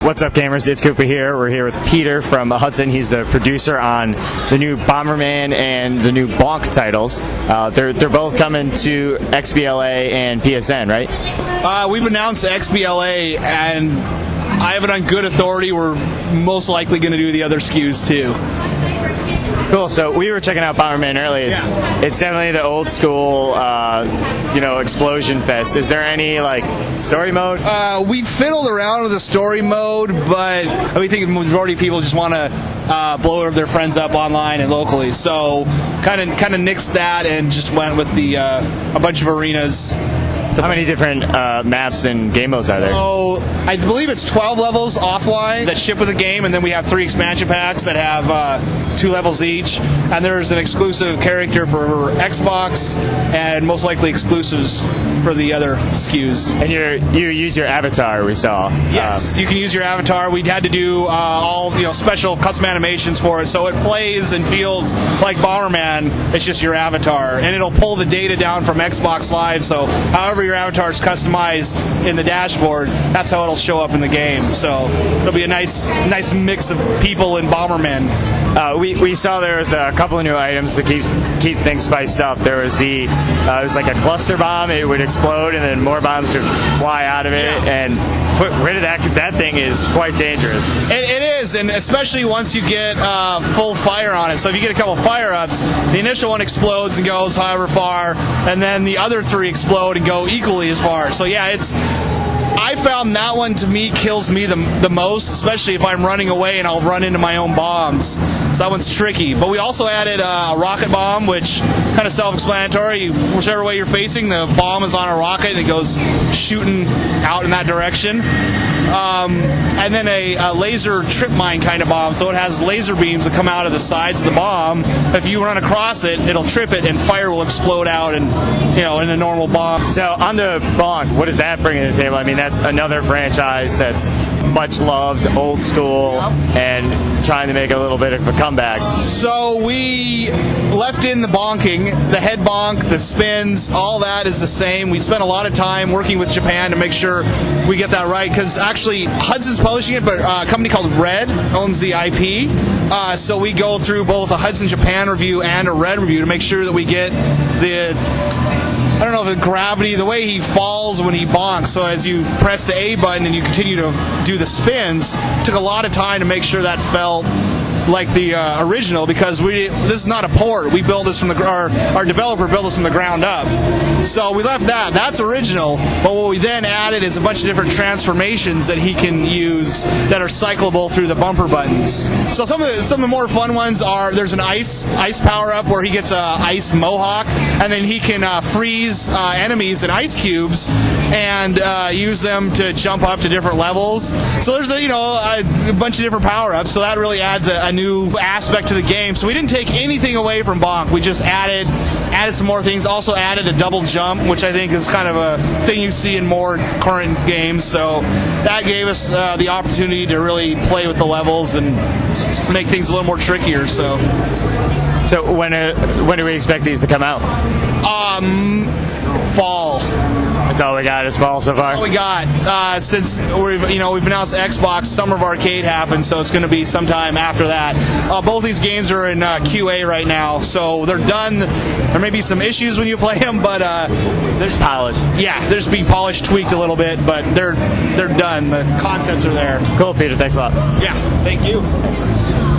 What's up, gamers? iTZKooPA here. We're here with Peter from Hudson. He's the producer on the new Bomberman and the new Bonk titles. They're both coming to XBLA and PSN, right? We've announced XBLA, and I have it on good authority. We're most likely going to do the other SKUs too. Cool. So we were checking out Bomberman earlier. It's definitely the old school, explosion fest. Is there any story mode? We fiddled around with the story mode, but we think the majority of people just want to blow their friends up online and locally. So kind of nixed that and just went with the a bunch of arenas. How many different maps and game modes are there? So I believe it's 12 levels offline that ship with the game, and then we have 3 expansion packs that have 2 levels each. And there's an exclusive character for Xbox, and most likely exclusives for the other SKUs. And you use your avatar, we saw. Yes, you can use your avatar. We had to do all special custom animations for it, so it plays and feels like Bomberman. It's just your avatar, and it'll pull the data down from Xbox Live. So however your avatar is customized in the dashboard, that's how it'll show up in the game. So it'll be a nice mix of people in Bomberman. We saw there was a couple of new items to keep things spiced up. There was it was like a cluster bomb. It would explode, and then more bombs would fly out of it. Yeah. And put rid of that thing is quite dangerous. It is, and especially once you get full fire on it. So if you get a couple fire ups, the initial one explodes and goes however far, and then the other 3 explode and go equally as far. So yeah, I found that one, to me, kills me the most, especially if I'm running away and I'll run into my own bombs. So that one's tricky. But we also added a rocket bomb, which kind of self-explanatory. Whichever way you're facing, the bomb is on a rocket and it goes shooting out in that direction. And then a laser trip mine kind of bomb, so it has laser beams that come out of the sides of the bomb. If you run across it, it'll trip it, and fire will explode out, and in a normal bomb. So on the Bonk, what does that bring to the table? I mean, that's another franchise that's much loved, old school, and trying to make a little bit of a comeback. So we left in the bonking, the head bonk, the spins, all that is the same. We spent a lot of time working with Japan to make sure we get that right, because actually Hudson's publishing it, but a company called Red owns the IP. So we go through both a Hudson Japan review and a Red review to make sure that we get the gravity, the way he falls when he bonks. So as you press the A button and you continue to do the spins, it took a lot of time to make sure that felt like the original, because this is not a port. We built this from our developer built this from the ground up. So we left that's original, but what we then added is a bunch of different transformations that he can use that are cyclable through the bumper buttons. So some of the more fun ones are, there's an ice power up where he gets a ice mohawk, and then he can freeze enemies in ice cubes and use them to jump up to different levels. So there's a bunch of different power ups. So that really adds a new aspect to the game. So we didn't take anything away from Bonk. We just added some more things. Also added a double jump, which I think is kind of a thing you see in more current games. So that gave us the opportunity to really play with the levels and make things a little more trickier. So when do we expect these to come out? Fall. That's all we got is fall so far? All we got. Since we've announced Xbox, Summer of Arcade happened, so it's going to be sometime after that. Both these games are in QA right now, so they're done. There may be some issues when you play them, but there's polished. Yeah, they're just being polished, tweaked a little bit, but they're done. The concepts are there. Cool, Peter. Thanks a lot. Yeah, thank you.